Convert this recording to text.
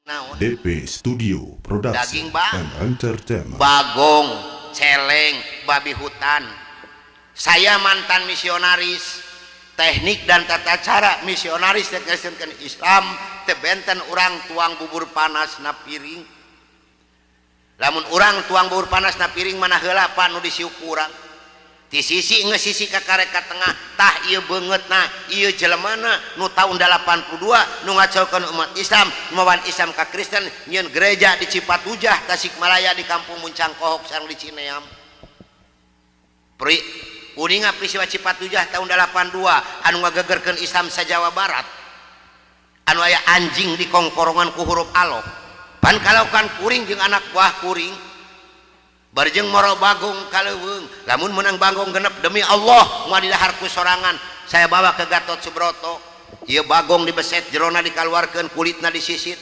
naon DP Studio daging Production bang and Entertainment. bagong celeng babi hutan. Saya mantan misionaris, teknik dan tata cara misionaris tekniskan Islam tebenten orang tuang bubur panas na piring. Lamun orang tuang bubur panas na piring mana heula Pak nu disiuk urang di sisi ngesisi ka karek ka tengah tah ieu beungeutna ieu jelemana nu tahun 82 nu ngacolkeun umat Islam mawan Islam ka Kristen nyieun gereja di Cipatujah Tasikmalaya di Kampung Muncang Kohok sareng di Cineam. Uninga peristiwa Cipatujah tahun 82 anu ngagegerkeun Islam sa Jawa Barat anu aya anjing di kongkorongan ku huruf alif pan kalaukan kuring jeung anak buah kuring barjeng moro bagong kaleuweung lamun menang bagong genep demi Allah moal didaharku sorangan saya bawa ke Gatot Subroto ieu bagong dibeset jerona dikaluarkeun kulitna disisit